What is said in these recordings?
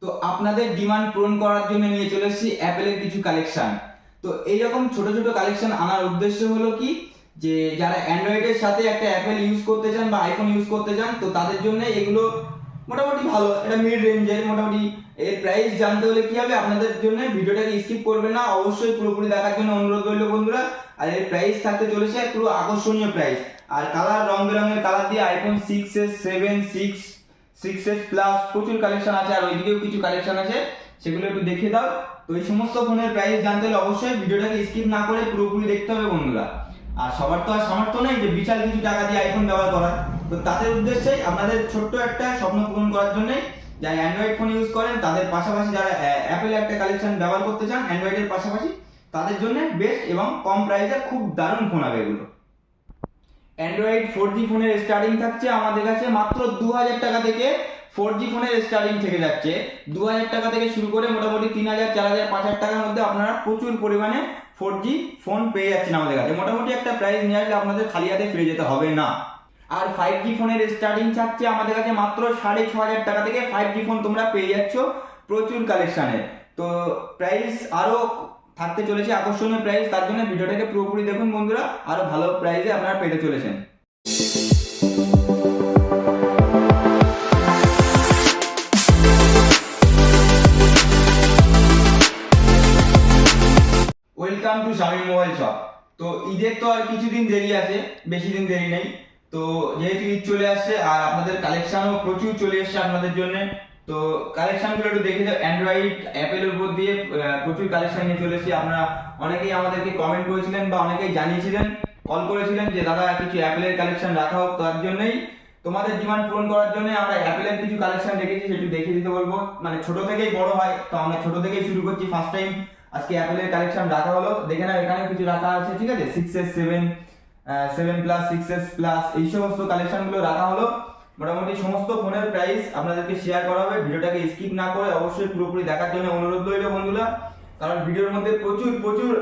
তো আপনাদের ডিমান্ড পূরণ করার জন্য নিয়ে চলে এসেছি অ্যাপেলের কিছু কালেকশন। তো এইরকম ছোট ছোট কালেকশন আনার উদ্দেশ্য হলো কি, যে যারা অ্যান্ড্রয়েডের সাথে একটা অ্যাপেল ইউজ করতে চান বা আইফোন ইউজ করতে চান, তো তাদের জন্য এগুলো মোটামুটি ভালো, এটা মিড রেঞ্জের মোটামুটি। এর প্রাইস জানতে হলে কি হবে, আপনাদের জন্য ভিডিওটাকে স্কিপ করবেন না, অবশ্যই পুরোপুরি দেখার জন্য অনুরোধ রইল বন্ধুরা। আর এর প্রাইস থাকতে চলেছে পুরো আকর্ষণীয় প্রাইস। আর কালার রং বেরঙের কালার দিয়ে আইফোন 6s 7 6s প্লাস প্রচুর কালেকশন আছে, আর ওইদিকেও কিছু কালেকশন আছে, সেগুলো একটু দেখে দাও। তো এই সমস্ত ফোনের প্রাইস জানতে হলে অবশ্যই ভিডিওটাকে স্কিপ না করে পুরোপুরি দেখতে হবে বন্ধুরা। আর সবার তো আর সামর্থ্য নেই যে বিশাল কিছু টাকা দিয়ে আইফোন ব্যবহার করার, তো তাদের উদ্দেশ্যে আপনাদের ছোট্ট একটা স্বপ্ন পূরণ করার জন্য যারা অ্যান্ড্রয়েড ফোন ইউজ করেন তাদের পাশাপাশি যারা অ্যাপেল একটা কালেকশন ব্যবহার করতে চান অ্যান্ড্রয়েডের পাশাপাশি, তাদের জন্য বেস্ট এবং কম প্রাইসে খুব দারুণ ফোন হবে এগুলো। অ্যান্ড্রয়েড 4G ফোনের স্টার্টিং থাকছে আমাদের কাছে মাত্র 2000 টাকা থেকে। 4G ফোনের স্টার্টিং থেকে যাচ্ছে 2000 টাকা থেকে শুরু করে মোটামুটি 3000 4000 5000 টাকার মধ্যে আপনারা প্রচুর পরিমাণে 4G ফোন পেয়ে যাচ্ছেন আমাদের কাছে। মোটামুটি একটা প্রাইস নিয়ে আসলে আপনাদের খালি হাতে ফিরে যেতে হবে না। আর 5G ফোনের স্টার্টিং থাকছে আমাদের কাছে মাত্র 6500 টাকা থেকে 5G ফোন তোমরা পেয়ে যাচ্ছ প্রচুর কালেকশানে। তো প্রাইস আরও থাকতে চলেছে আকর্ষণীয় প্রাইস, তার জন্য ভিডিওটাকে পুরোপুরি দেখুন বন্ধুরা, আরো ভালো প্রাইসে আপনারা পেতে চলেছেন। Welcome to Shamim mobile shop. তো ঈদের তো আর কিছুদিন দেরি আছে, বেশি দিন দেরি নেই। তো যেহেতু ঈদ চলে আসছে আর আপনাদের কালেকশনও প্রচুর চলে এসছে আপনাদের জন্য, তো কালেকশনগুলো একটু দেখে দাও। অ্যান্ড্রয়েড অ্যাপেলের উপর দিয়ে প্রচুর কালেকশন নিয়ে চলে এসেছি। আপনারা অনেকেই আমাদেরকে কমেন্ট করেছিলেন বা অনেকেই জানিয়েছিলেন, কল করেছিলেন যে দাদা কিছু অ্যাপেলের কালেকশন রাখা হোক। তার জন্যই তোমাদের ডিমান্ড পূরণ করার জন্য আমরা অ্যাপেলের কিছু কালেকশন রেখেছি, সেটা দেখিয়ে দিতে বলবো। মানে ছোট থেকেই বড় হয়, তো আমরা ছোট থেকেই শুরু করছি। ফার্স্ট টাইম আজকে অ্যাপেলের কালেকশন রাখা হলো, দেখে নাও এখানে কিছু রাখা আছে, ঠিক আছে। 6s 7 প্লাস 6s প্লাস এই সমস্ত কালেকশনগুলো রাখা হলো। মোটামুটি সমস্ত ফোনের প্রাইস আপনাদেরকে শেয়ার করা হবে, ভিডিওটাকে স্কিপ না করে অবশ্যই পুরোপুরি দেখার জন্য অনুরোধ রইল বন্ধুরা। কারণ ভিডিওর মধ্যে প্রচুর প্রচুর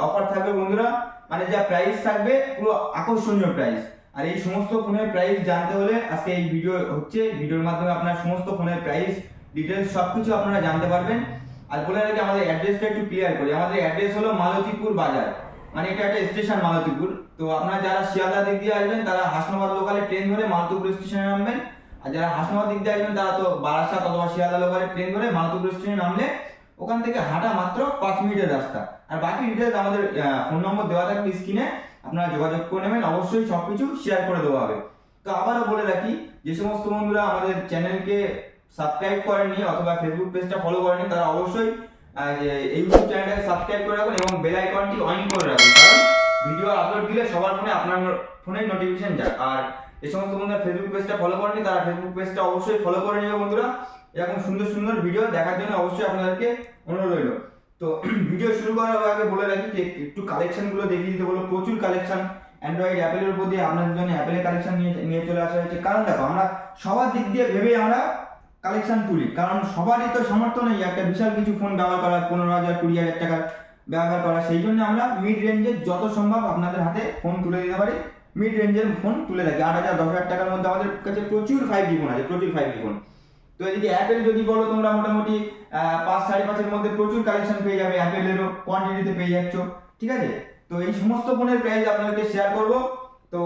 অফার থাকবে বন্ধুরা, মানে যা প্রাইস থাকবে পুরো আকর্ষণীয় প্রাইস। আর এই সমস্ত ফোনের প্রাইস জানতে হলে আজকে এই ভিডিও হচ্ছে, ভিডিওর মাধ্যমে আপনার সমস্ত ফোনের প্রাইস ডিটেলস সবকিছু আপনারা জানতে পারবেন। আর বলে রাখি আমাদের অ্যাড্রেসটা একটু ক্লিয়ার করি। আমাদের অ্যাড্রেস হলো মালতীপুর বাজার, মানে এটা একটা স্টেশন মালতীপুর। তো আপনারা যারা শিয়ালদা দিক দিয়ে আসবেন তারা হাসনাবাদ লোকালে ট্রেন ধরে মালতীপুর স্টেশনে নামবেন, আর যারা হাসনাবাদ দিক দিয়ে আসবেন তারা তো বারাসাত অথবা শিয়ালদা লোকালে ট্রেন ধরে মালতীপুর স্টেশনে নামলে ওখান থেকে হাঁটা মাত্র 5 মিনিটের রাস্তা। আর বাকি ডিটেলস আমাদের ফোন নম্বর দেওয়া থাকবে স্ক্রিনে, আপনারা যোগাযোগ করে নেবেন, অবশ্যই সবকিছু শেয়ার করে দেওয়া হবে। তো আবারও বলে রাখি, যে সমস্ত বন্ধুরা আমাদের চ্যানেলকে সাবস্ক্রাইব করেননি অথবা ফেসবুক পেজটা ফলো করেননি, তারা অবশ্যই এই ইউটিউব চ্যানেলটাকে সাবস্ক্রাইব করে রাখুন এবং বেল আইকনটি অন করে রাখুন, কারণ ভিডিও আপলোড দিলে সবার ফোনে আপনার ফোনে নোটিফিকেশন যায়। আর এই সমস্ত বন্ধুরা ফেসবুক পেজটা ফলো করেননি, তারা ফেসবুক পেজটা অবশ্যই ফলো করে নিও বন্ধুরা। এরকম সুন্দর সুন্দর ভিডিও দেখার জন্য অবশ্যই আপনাদেরকে অনুরোধ রইল। তো ভিডিও শুরু করার আগে বলে রাখি যে একটু কালেকশনগুলো দেখিয়ে দিতে বলো। প্রচুর কালেকশন অ্যান্ড্রয়েড অ্যাপেলের উপর দিয়ে আপনাদের জন্য অ্যাপেলের কালেকশন নিয়ে চলে আসা হয়েছে। কারণ দেখো, আমরা সবার দিক দিয়ে ভেবে আমরা কালেকশন তুলি, কারণ সবারই তো সামর্থ্য নেই একটা বিশাল কিছু ফোন ব্যবহার করা, 15,000 20,000 টাকার ব্যবহার করা। সেই জন্য আমরা মিড রেঞ্জের যত সম্ভব আপনাদের হাতে ফোন তুলে দিতে পারি, মিড রেঞ্জের ফোন তুলে থাকি। 8,000 10,000 টাকার মধ্যে আমাদের কাছে প্রচুর 5G ফোন আছে, প্রচুর 5G ফোন। তো এদিকে অ্যাপেল যদি বলো তোমরা মোটামুটি 5-5.5 মধ্যে প্রচুর কালেকশন পেয়ে যাবে, অ্যাপেলেরও কোয়ান্টিটিতে পেয়ে যাচ্ছ, ঠিক আছে। তো এই সমস্ত ফোনের প্রাইস আপনাদেরকে শেয়ার করব। তো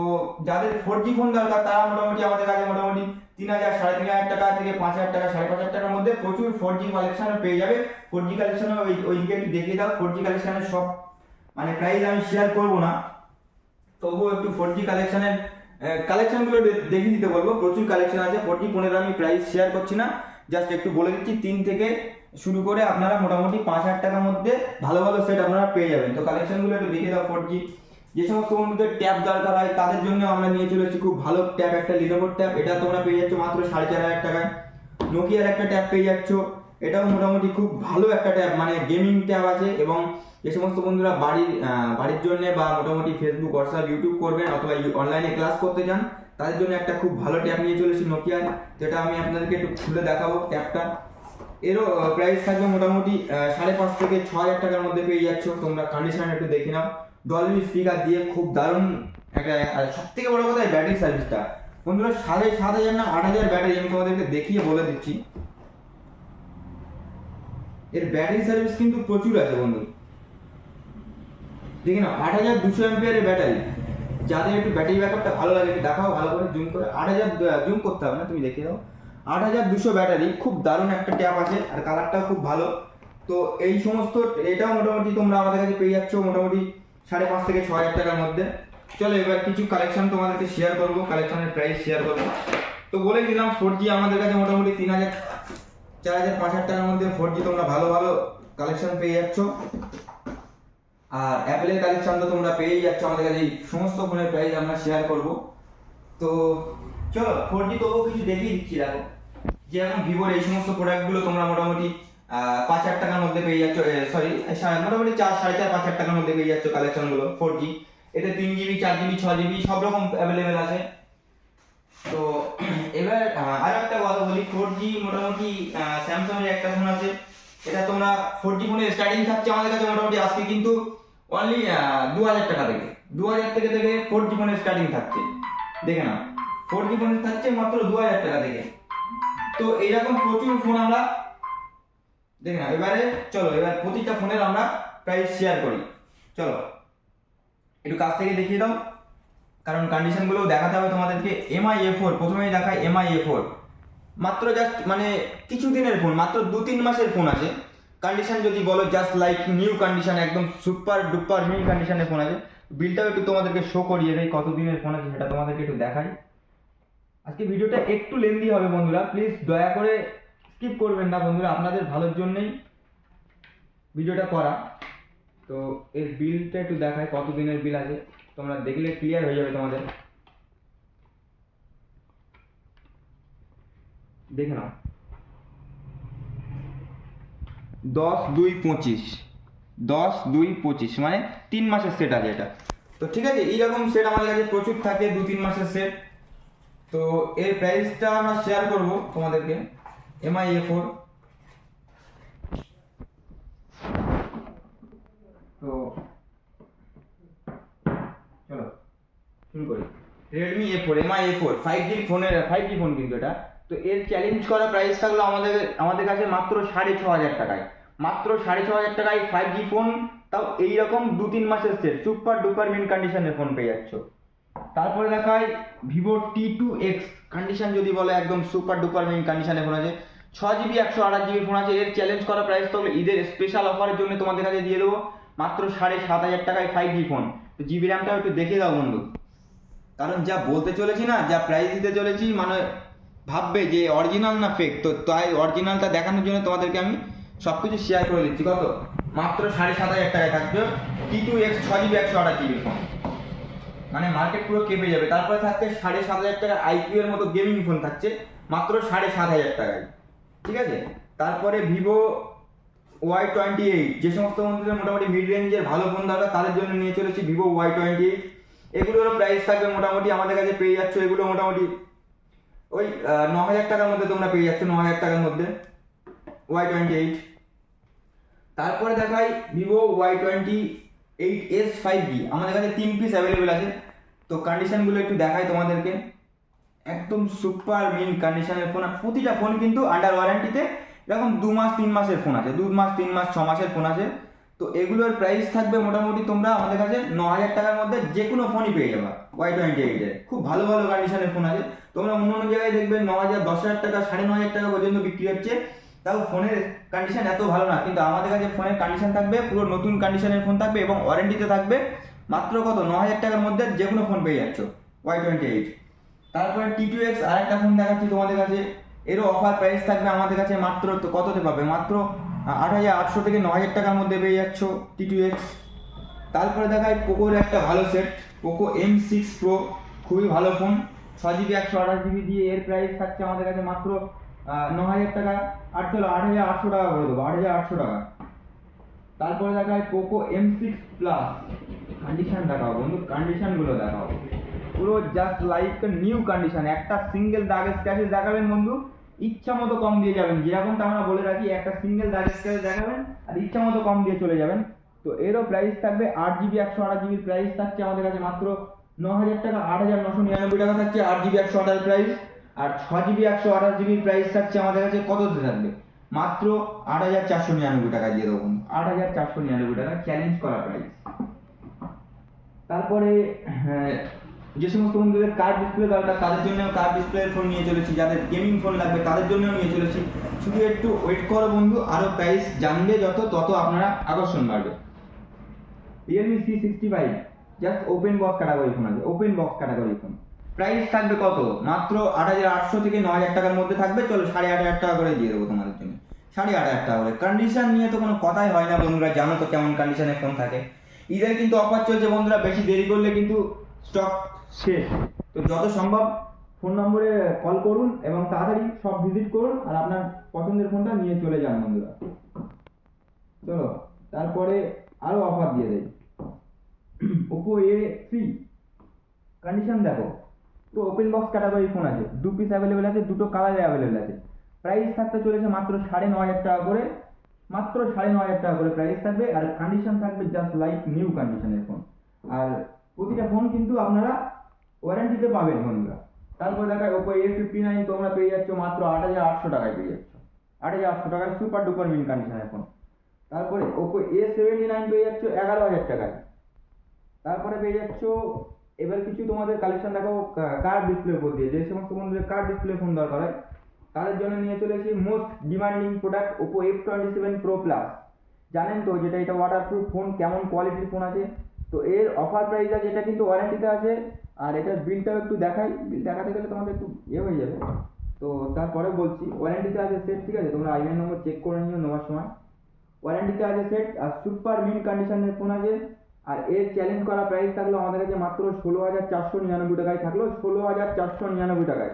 যাদের 4G ফোন দরকার তারা মোটামুটি আমাদের কাছে মোটামুটি 3,000 3,500 টাকা থেকে 5,000 টাকা 5,500 টাকার মধ্যে প্রচুর 4G কালেকশন পেয়ে যাবে। 4G কালেকশন ওইদিকে একটু দেখিয়ে দাও। 4G কালেকশনের সব মানে প্রাইস আমি শেয়ার করব না, তবুও একটু 4G কালেকশনগুলো দেখিয়ে দিতে বলবো। প্রচুর কালেকশন আছে 4G ফোনের, আমি প্রাইস শেয়ার করছি না, জাস্ট একটু বলে দিচ্ছি। 3 থেকে শুরু করে আপনারা মোটামুটি 5,000 টাকার মধ্যে ভালো ভালো সেট আপনারা পেয়ে যাবেন। তো কালেকশনগুলো একটু দেখে দাও। 4G যে সমস্ত বন্ধুদের ট্যাব দরকার হয় তাদের জন্য আমরা নিয়ে চলে এসেছি খুব ভালো ট্যাব, একটা লিনোভোর ট্যাব। এটা তোমরা পেয়ে যাচ্ছ মাত্র 4,500 টাকায়। নোকিয়ার একটা ট্যাব পেয়ে যাচ্ছ, এটাও মোটামুটি খুব ভালো একটা ট্যাব, মানে গেমিং ট্যাব আছে। এবং যে সমস্ত বন্ধুরা বাড়ির জন্য বা মোটামুটি ফেসবুক হোয়াটসঅ্যাপ ইউটিউব করবেন অথবা অনলাইনে ক্লাস করতে চান, তাদের জন্য একটা খুব ভালো ট্যাব নিয়ে চলেছি নোকিয়ার, যেটা আমি আপনাদেরকে একটু খুলে দেখাবো ট্যাবটা। এরও প্রাইস থাকবে মোটামুটি 5,500 থেকে 6,000 টাকার মধ্যে পেয়ে যাচ্ছ। তোমরা কন্ডিশন একটু দেখে নাও, ডলবি স্পিকার দিয়ে খুব দারুণ একটা। সব থেকে বড় কথা ব্যাটারি সার্ভিসটা বন্ধুরা, 7,500 না 8,000 ব্যাটারি, আমি তোমাদেরকে দেখিয়ে বলে দিচ্ছি। এর ব্যাটারি সার্ভিস কিন্তু প্রচুর আছে বন্ধু। দেখি না 8200 অ্যাম্পিয়ারের ব্যাটারি। যাদের একটু ব্যাটারি ব্যাকআপটা ভালো লাগে একটু দেখাও ভালো করে জুম করে। 8000 জুম করতে হবে না, তুমি দেখে দাও। 8200 ব্যাটারি, খুব দারুণ একটা ট্যাব আছে আর কালারটাও খুব ভালো। তো এই সমস্ত এটাও মোটামুটি তোমরা আমাদের কাছে পেয়ে যাচ্ছ মোটামুটি 5,500 থেকে 6,000 টাকার মধ্যে। চলো এবার কিছু কালেকশন তোমাদেরকে শেয়ার করবো, কালেকশনের প্রাইস শেয়ার করবো। তো বলে দিলাম 4G আমাদের কাছে মোটামুটি 3,000 4,000 5,000 টাকার মধ্যে 4G তোমরা ভালো ভালো কালেকশন পেয়ে যাচ্ছ। আর অ্যাপেলের কালেকশন তো তোমরা পেয়েই যাচ্ছ আমাদের কাছে। এই সমস্ত ফোনের প্রাইস আমরা শেয়ার করব। তো চলো 4G তবুও কিছু দেখিয়ে দিচ্ছি। দেখো যেরকম ভিভোর এই সমস্ত প্রোডাক্টগুলো তোমরা মোটামুটি 5,000 টাকার মধ্যে পেয়ে যাচ্ছ, সরি মোটামুটি 4-5,500 টাকার মধ্যে পেয়ে যাচ্ছ কালেকশনগুলো 4G। এতে 3GB 4GB 6GB সব রকম অ্যাভেলেবেল আছে। তো এবার আর একটা কথা বলি, 4G মোটামুটি স্যামসাং এর একটা ফোন আছে, এটা তোমরা 4G ফোনের স্টার্টিং থাকছে আমাদের কাছে মোটামুটি আজকে কিন্তু অনলি 2,000 টাকা থেকে 2,000 থেকে 4G ফোনের স্টার্টিং থাকছে। দেখে নাও 4G ফোন থাকছে মাত্র 2,000 টাকা থেকে। তো এইরকম প্রচুর ফোন আমরা দেখে নাও। এবারে চলো এবার প্রতিটা ফোনের আমরা প্রাইস শেয়ার করি। চলো একটু কাছ থেকে দেখিয়ে দাও, কারণ কন্ডিশনগুলো দেখাতে হবে তোমাদেরকে। MI A4 প্রথমেই দেখায়। MI A4 মাত্র জাস্ট মানে কিছু দিনের ফোন, মাত্র 2-3 মাসের ফোন আছে। কন্ডিশন যদি বলো জাস্ট লাইক নিউ কন্ডিশন, একদম সুপার ডুপার নিউ কন্ডিশনের ফোন আছে। বিলটাও একটু তোমাদেরকে শো করিয়ে দেয় কত দিনের ফোন আছে সেটা তোমাদেরকে একটু দেখাই। আজকে ভিডিওটা একটু লেন্দি হবে বন্ধুরা, প্লিজ দয়া করে স্কিপ করবেন না বন্ধুরা, আপনাদের ভালোর জন্যই ভিডিওটা করা। তো এর বিলটা একটু দেখায় কত দিনের বিল আছে, তোমরা দেখলে ক্লিয়ার হয়ে যাবে তোমাদের। দেখে নাও 10-2-25 10-2-25 মানে 3 মাসের সেট আছে এটা। তো ঠিক আছে, এইরকম সেট আমাদের কাছে প্রচুর থাকে 2-3 মাসের সেট। তো এর প্রাইসটা আমরা শেয়ার করব তোমাদেরকে। MI A4 তো চলো শুরু করি। Redmi A4 MI A4 5G ফোনের 5G ফোন কিন্তু এটা। তো এর চ্যালেঞ্জ করা প্রাইস থাকলো আমাদের কাছে মাত্র 6,500 টাকায়। মাত্র 6,500 টাকায় 5G ফোন, তাও এইরকম 2-3 মাসের সেট সুপার ডুপার মিন কন্ডিশনের ফোন পেয়ে যাচ্ছ। তারপরে দেখায় Vivo T2X, কন্ডিশন যদি বলে একদম সুপার ডুপার মিন কন্ডিশনের ফোন আছে। 6GB 128GB ফোন আছে। এর চ্যালেঞ্জ করা প্রাইস থাকলে ঈদের স্পেশাল অফারের জন্য তোমাদের কাছে দিয়ে দেবো মাত্র 7,500 টাকায় 5G ফোন। তো জিবি র্যামটাও একটু দেখে দাও বন্ধু, কারণ যা বলতে চলেছি না, যা প্রাইস দিতে চলেছি মানে ভাববে যে অরিজিনাল না ফেক। তো তাই অরিজিনালটা দেখানোর জন্য তোমাদেরকে আমি সব কিছু শেয়ার করে দিচ্ছি। কত মাত্র 7,500 টাকায় থাকবে T2X 6GB 128GB ফোন, মানে মার্কেট পুরো কেঁপে যাবে। তারপরে থাকছে 7,500 টাকা IQ এর মতো গেমিং ফোন থাকছে মাত্র 7,500 টাকায়, ঠিক আছে। তারপরে Vivo Y28, যে সমস্ত বন্ধুদের মোটামুটি মিড রেঞ্জের ভালো ফোন দরকার তাদের জন্য নিয়ে চলেছি Vivo Y28। এগুলোর প্রাইস থাকবে মোটামুটি আমাদের কাছে পেয়ে যাচ্ছ এগুলো মোটামুটি ওই 9,000 টাকার মধ্যে তোমরা পেয়ে যাচ্ছ, 9,000 টাকার মধ্যে Y28। তারপরে দেখাই Vivo Y28s 5G, আমাদের কাছে 3 পিস অ্যাভেলেবেল আছে। তো কন্ডিশনগুলো একটু দেখাই তোমাদেরকে, একদম সুপার মিন কন্ডিশনের ফোন। প্রতিটা ফোন কিন্তু আন্ডার ওয়ারেন্টিতে, এরকম 2 মাস 3 মাসের ফোন আছে, 2 মাস 3 মাস 6 মাসের ফোন আছে। তো এগুলোর প্রাইস থাকবে মোটামুটি তোমরা আমাদের কাছে 9,000 টাকার মধ্যে যে কোনো ফোনই পেয়ে যাবে। Y28 এর খুব ভালো ভালো কন্ডিশনের ফোন আছে। তোমরা অন্য অন্য জায়গায় দেখবে 9,000 10,000 টাকা 9,500 টাকা পর্যন্ত বিক্রি হচ্ছে, তাও ফোনের কন্ডিশন এত ভালো না। কিন্তু আমাদের কাছে ফোনের কন্ডিশন থাকবে পুরো নতুন কন্ডিশনের ফোন থাকবে এবং ওয়ারেন্টিতে থাকবে। মাত্র কত 9,000 টাকার মধ্যে যে কোনো ফোন পেয়ে যাচ্ছ Y28। তারপরে T2X আর একটা ফোন দেখাচ্ছি তোমাদের কাছে, এরও অফার প্রাইস থাকবে আমাদের কাছে মাত্র তো কততে পাবে, মাত্র 8,800 থেকে 9,000 টাকার মধ্যে পেয়ে যাচ্ছ T2X। তারপরে দেখাই পোকোর একটা ভালো সেট, পোকো M6 Pro, খুবই ভালো ফোন, 6GB 128GB দিয়ে। এর প্রাইস থাকছে আমাদের কাছে মাত্র 9,000 টাকা। আর চলো 8,800 টাকা করে দেবো, 8,800 টাকা। তারপরে দেখায় পোকো M6 Plus, কন্ডিশন দেখাও বন্ধু, কন্ডিশনগুলো দেখাও পুরো জাস্ট লাইক নিউ কন্ডিশন। একটা সিঙ্গেল দাগ স্ক্র্যাচেস দেখাবেন বন্ধু, ইচ্ছা মতো কম দিয়ে যাবেন। যেরকমটা আমরা বলে রাখি, একটা সিঙ্গেল দাগ স্ক্র্যাচ দেখাবেন আর ইচ্ছা মতো কম দিয়ে চলে যাবেন। তো এরও প্রাইস থাকবে 8GB 128GB প্রাইস থাকছে আমাদের কাছে মাত্র 9,000 টাকা। 8,999 টাকা থাকছে 8GB 128 প্রাইস। আর 6GB 128GB প্রাইস থাকছে আমাদের কাছে কততে থাকবে মাত্র 8,499 টাকা দিয়ে দেবো। 8,499 টাকা চ্যালেঞ্জ করা প্রাইস। তারপরে যে সমস্ত বন্ধুদের কার্ড ডিসপ্লে দরকার তাদের জন্য কার্ড ডিসপ্লে ফোন নিয়ে চলেছি, যাদের গেমিং ফোন লাগবে তাদের জন্যও নিয়ে চলেছি। শুধু একটু ওয়েট করো বন্ধু, আরও প্রাইস জানবে যত তত আপনারা আকর্ষণ বাড়বে। Realme C65 just open box category phone আছে, open box category phone. Price থাকবে কত? মাত্র 8,800 থেকে 9,000 টাকার মধ্যে থাকবে। চলো 8,500 টাকা করে দিয়ে দেবো তোমাদের জন্য, 8,500 টাকা করে। কন্ডিশন নিয়ে তো কোনো কথাই হয় না বন্ধুরা, জানো তো কেমন কন্ডিশনের ফোন থাকে। ঈদের কিন্তু অফার চলছে বন্ধুরা, বেশি দেরি করলে কিন্তু স্টক শেষ। তো যত সম্ভব ফোন নম্বরে কল করুন এবং তাড়াতাড়ি সব ভিজিট করুন আর আপনার পছন্দের ফোনটা নিয়ে চলে যান বন্ধুরা। চলো তারপরে আরও অফার দিয়ে দেয়। Oppo A3 কন্ডিশন দেখো, তো ওপেন বক্স ক্যাটাগরি ফোন আছে, 2 পিস অ্যাভেলেবেল আছে, দুটো কালারে অ্যাভেলেবেল আছে। প্রাইস থাকতে চলেছে মাত্র 9,500 টাকা করে, মাত্র 9,500 টাকা করে প্রাইস থাকবে। আর কন্ডিশন থাকবে জাস্ট লাইক নিউ কন্ডিশনের ফোন। আর প্রতিটা ফোন কিন্তু আপনারা ওয়ারেন্টিতে পাবেন বন্ধুরা। তারপর দেখায় Oppo A59, তোমরা পেয়ে যাচ্ছ মাত্র 8,800 টাকায় পেয়ে যাচ্ছ, 8,800 টাকায় সুপার ডুপার মিন কন্ডিশনের ফোন। তারপরে Oppo A79 পেয়ে যাচ্ছ 11,000 টাকায়। তারপরে পেয়ে যাচ্ছ, এবার কিছু তোমাদের কালেকশন দেখো কার্ড ডিসপ্লে উপর দিয়ে, যে সমস্ত বন্ধুদের কার্ড ডিসপ্লে ফোন দরকার হয় তাদের জন্য নিয়ে চলেছি most demanding product Oppo F27 Pro Plus। জানেন তো যেটা এটা ওয়াটারপ্রুফ ফোন, কেমন কোয়ালিটির ফোন আছে। তো এর অফার প্রাইস আছে, এটা কিন্তু ওয়ারেন্টিতে আছে। আর এটার বিলটাও একটু দেখাই, বিল দেখাতে গেলে তোমাদের একটু হয়ে যাবে। তো তারপরে বলছি ওয়ারেন্টিতে আছে সেট, ঠিক আছে, তোমরা আইএমআই নম্বর চেক করে নিও নেওয়ার সময়। ওয়ারেন্টিতে আছে সেট আর সুপার মিন কন্ডিশনের ফোন আছে। আর এর চ্যালেঞ্জ করা প্রাইস থাকলো আমাদের কাছে মাত্র 16,499 টাকায়, থাকলো 16,499 টাকায়।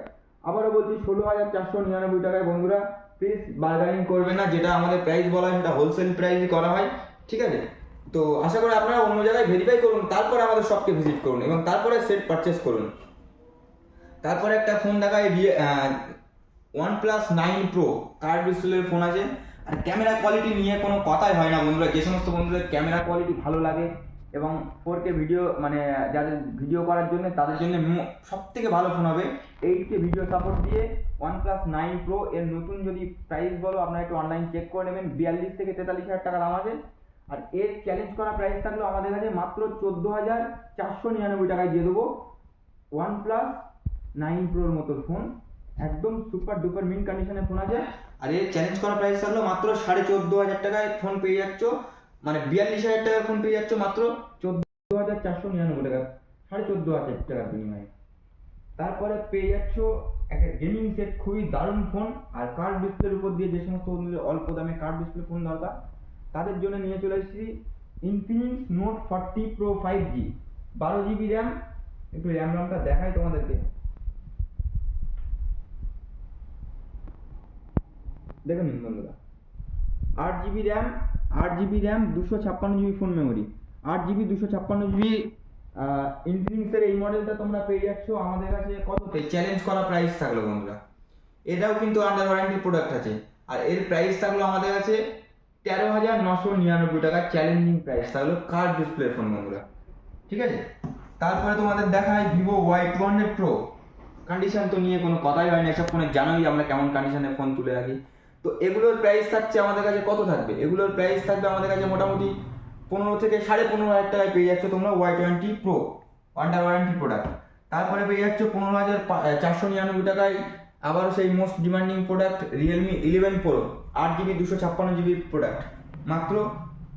আবারও বলছি 16,499 টাকায় বন্ধুরা। প্লিজ বার্গেনিং করবে না, যেটা আমাদের প্রাইস বলা হয় সেটা হোলসেল প্রাইসই করা হয়, ঠিক আছে। তো আশা করি আপনারা অন্য জায়গায় ভেরিফাই করুন, তারপরে আমাদের শপকে ভিজিট করুন এবং তারপরে সেট পারচেস করুন। তারপরে একটা ফোন দেখায় OnePlus 9 Pro কার্ড ডিসপ্লের ফোন আছে। আর ক্যামেরা কোয়ালিটি নিয়ে কোনো কথাই হয় না বন্ধুরা, যে সমস্ত বন্ধুদের ক্যামেরা কোয়ালিটি ভালো লাগে এবং 4K ভিডিও মানে যাদের ভিডিও করার জন্য তাদের জন্য সব থেকে ভালো ফোন হবে। 8K ভিডিও সাপোর্ট দিয়ে OnePlus 9 Pro এর নতুন যদি প্রাইস বলো আপনারা একটু অনলাইন চেক করে নেবেন, 42 থেকে 43,000 টাকা দাম আছে। আর এর চ্যালেঞ্জ করা প্রাইস থাকলো আমাদের কাছে মাত্র 14,499 টাকায় দিয়ে দেবো। OnePlus 9 Proর মতো ফোন, একদম সুপার ডুপার মিন কন্ডিশনের ফোন আছে। আর এর চ্যালেঞ্জ করা প্রাইস থাকলো মাত্র 14,500 টাকায় ফোন পেয়ে যাচ্ছ, মানে 42,000 টাকার ফোন পেয়ে যাচ্ছ মাত্র 14,499 টাকা, 14,500 টাকার বিনিময়ে। তারপরে পেয়ে যাচ্ছ একটা গেমিং সেট, খুবই দারুণ ফোন। আর কার্ড ডিসপ্লের উপর দিয়ে যে সমস্ত অল্প দামে কার্ড ডিসপ্লে ফোন দরকার তাদের জন্য নিয়ে চলে এসেছি Infinix Note 40 Pro 5G, 12GB RAM. একটু র্যামটা দেখাই তোমাদেরকে, দেখে নিন বন্ধুরা। 8GB RAM, 8GB RAM, 256GB phone memory, 8GB 256GB। ইনফিনিক্সের এই মডেলটা তোমরা পেয়ে যাচ্ছ আমাদের কাছে কততে? চ্যালেঞ্জ করা প্রাইস থাকলো বন্ধুরা। এটাও কিন্তু আন্ডার ওয়ারেন্টি প্রোডাক্ট আছে। আর এর প্রাইস থাকলো আমাদের কাছে 13,999 টাকা, চ্যালেঞ্জিং প্রাইস থাকলো কার্ড ডিসপ্লে ফোন বন্ধুরা, ঠিক আছে। তারপরে তোমাদের দেখায় Vivo Y200 Pro। কন্ডিশন তো নিয়ে কোনো কথাই হয় না, এসব ফোনে জানোই আমরা কেমন কন্ডিশনের ফোন তুলে রাখি। তো এগুলোর প্রাইস থাকছে আমাদের কাছে কত থাকবে? এগুলোর প্রাইস থাকবে আমাদের কাছে মোটামুটি 15 থেকে 15,500 টাকায় পেয়ে যাচ্ছ তোমরা Y20 Pro under warranty product. তারপরে পেয়ে যাচ্ছ 15,499 টাকায় আবারও সেই most demanding product Realme 11 Pro 8GB 256GB product, মাত্র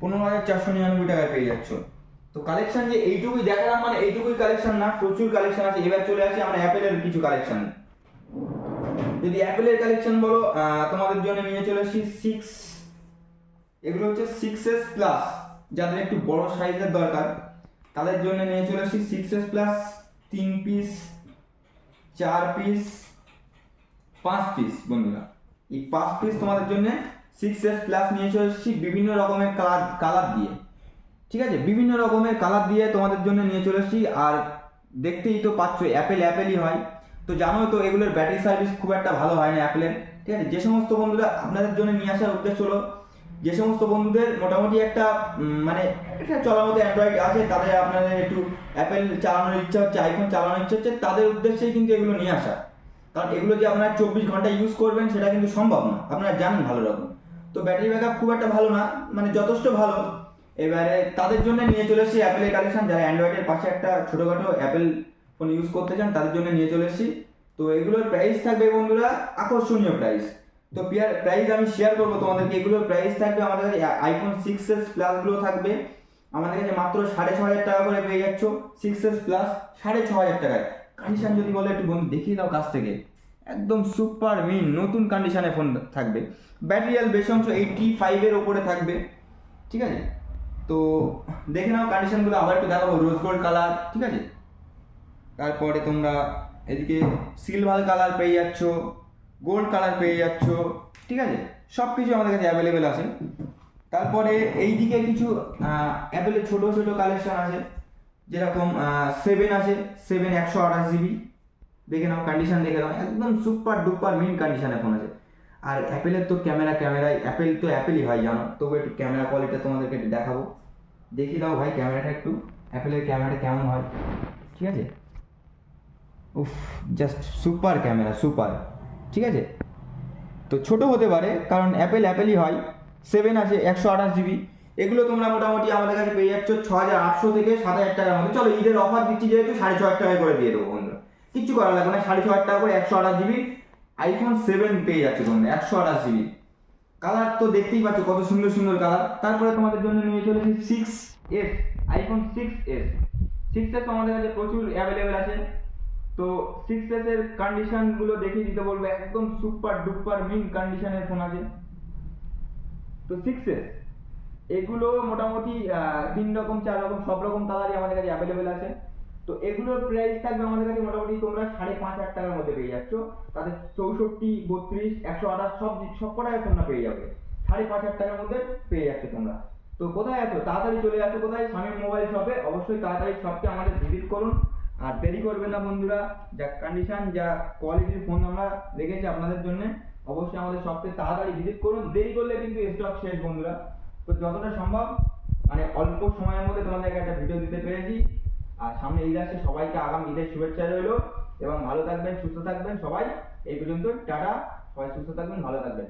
15,499 টাকায় পেয়ে যাচ্ছ। তো কালেকশন যে এইটুকুই দেখালাম, মানে এইটুকুই কালেকশন না, প্রচুর কালেকশন আছে। এবার চলে আসি আমরা অ্যাপেলের কিছু কালেকশন। যদি অ্যাপেলের কালেকশন বলো তোমাদের জন্য নিয়ে চলে আসি এগুলো হচ্ছে 6s প্লাস, যাদের একটু বড় সাইজের দরকার তাদের জন্য নিয়ে চলে আসি 6s plus, 3 piece, 4 piece, 5 piece বন্ধুরা। এই 5 পিস তোমাদের জন্য 6s প্লাস নিয়ে চলে এসেছি বিভিন্ন রকমের কালার দিয়ে, ঠিক আছে, বিভিন্ন রকমের কালার দিয়ে তোমাদের জন্য নিয়ে চলে এসেছি। আর দেখতেই তো পাচ্ছ অ্যাপেলই হয়, তো জানো তো এগুলোর ব্যাটারি সার্ভিস খুব একটা ভালো হয় না অ্যাপেলের, ঠিক আছে। যে সমস্ত বন্ধুরা আপনাদের জন্য নিয়ে আসার উদ্দেশ্য হলো, যে সমস্ত বন্ধুদের মোটামুটি একটা মানে একটা চলার মতো অ্যান্ড্রয়েড আছে, তাদের আপনাদের একটু অ্যাপেল চালানোর ইচ্ছা হচ্ছে, আইফোন চালানোর ইচ্ছা হচ্ছে, তাদের উদ্দেশ্যেই কিন্তু এগুলো নিয়ে আসা। কারণ এগুলো যে আপনারা 24 ঘন্টা ইউজ করবেন সেটা কিন্তু সম্ভব না, আপনারা জানেন ভালো রকম। তো ব্যাটারি ব্যাকআপ খুব একটা ভালো না, মানে যথেষ্ট ভালো। এবারে তাদের জন্য নিয়ে চলে এসেছি অ্যাপেলের কালেকশন, যারা অ্যান্ড্রয়েডের পাশে একটা ছোটোখাটো অ্যাপেল ফোন ইউজ করতে চান তাদের জন্য নিয়ে চলে এসেছি। তো এগুলোর প্রাইস থাকবে বন্ধুরা আকর্ষণীয় প্রাইস। তো প্রাইস আমি শেয়ার করবো তোমাদেরকে। এগুলোর প্রাইস থাকবে আমাদের কাছে আইফোন 6s প্লাসগুলো থাকবে আমাদের কাছে মাত্র 6,500 টাকা করে পেয়ে যাচ্ছ। 6s প্লাস 6,500 টাকায়। কন্ডিশন যদি বলে একটু বন্ধু দেখিয়ে দাও কাছ থেকে, একদম সুপার মিন নতুন কন্ডিশনে ফোন থাকবে। ব্যাটারি হেলথ বেশি অংশ 85-এর ওপরে থাকবে, ঠিক আছে। তো দেখে নাও কন্ডিশনগুলো, আবার একটু দেখাবো। রোজ গোল্ড কালার, ঠিক আছে। তারপরে তোমরা এদিকে সিলভার কালার পেয়ে যাচ্ছ, গোল্ড কালার পেয়ে যাচ্ছ, ঠিক আছে। সব কিছু আমাদের কাছে অ্যাভেলেবেল আছে। তারপরে এইদিকে কিছু অ্যাপেলের ছোটো ছোটো কালেকশন আছে, যেরকম 7 আছে, 7 128 GB। দেখে নাও কন্ডিশন, দেখে নাও একদম সুপার ডুপার মিন কন্ডিশনে ফোন আছে। আর অ্যাপেলের তো ক্যামেরায় অ্যাপেল তো অ্যাপেলই হয় জানো, তবু একটু ক্যামেরা কোয়ালিটি তোমাদেরকে একটু দেখাবো। দেখিয়ে দাও ভাই ক্যামেরাটা একটু, অ্যাপেলের ক্যামেরাটা কেমন হয়, ঠিক আছে। উফ, জাস্ট সুপার ক্যামেরা, সুপার, ঠিক আছে। তো ছোট হতে পারে কারণ অ্যাপেলই হয়। 7 আছে 128 GB। এগুলো তোমরা মোটামুটি আমাদের কাছে পেয়ে যাচ্ছ 6,800 থেকে 7,000 টাকার মধ্যে। চলো ঈদের অফার দিচ্ছি যেহেতু 6,500 টাকা করে দিয়ে দেবো বন্ধুরা, কিচ্ছু করা লাগবে না। 6,500 টাকা করে 128 GB আইফোন 7 পেয়ে যাচ্ছে তোমরা 128 GB। কালার তো দেখতেই পাচ্ছ কত সুন্দর সুন্দর কালার। তারপরে তোমাদের জন্য নিয়ে চলেছি 6s, আইফোন 6s। 6s আমাদের কাছে প্রচুর অ্যাভেলেবেল আছে। তো 6s এর কন্ডিশনগুলো দেখিয়ে দিতে বলবো, একদম সুপার ডুপার মিন কন্ডিশনের ফোন আছে। তো 6s এগুলো মোটামুটি 3 রকম 4 রকম সব রকম কালারই আমাদের কাছে অ্যাভেলেবেল আছে। তো এগুলোর প্রাইস থাকবে আমাদের কাছে মোটামুটি তোমরা 5,500 টাকার মধ্যে পেয়ে যাচ্ছ। তাদের 64, 32, 128 সব কটাই তোমরা পেয়ে যাবে 5,500 টাকার মধ্যে পেয়ে যাচ্ছ তোমরা। তো কোথায় আছো, তাড়াতাড়ি চলে যাচ্ছ কোথায়, শামীম মোবাইল শপে। অবশ্যই তাড়াতাড়ি শপকে আমাদের ভিজিট করুন, আর দেরি করবেন না বন্ধুরা। যা কন্ডিশন, যা কোয়ালিটির ফোন আমরা রেখেছি আপনাদের জন্য, অবশ্যই আমাদের শপকে তাড়াতাড়ি ভিজিট করুন। দেরি করলে কিন্তু স্টক শেষ বন্ধুরা। তো যতটা সম্ভব মানে অল্প সময়ের মধ্যে তোমাদেরকে একটা ভিডিও দিতে পেরেছি। আর সামনে ঈদ আসছে, সবাইকে আগাম ঈদের শুভেচ্ছা রইল, এবং ভালো থাকবেন, সুস্থ থাকবেন সবাই। এই পর্যন্ত, টাটা। সবাই সুস্থ থাকবেন, ভালো থাকবেন।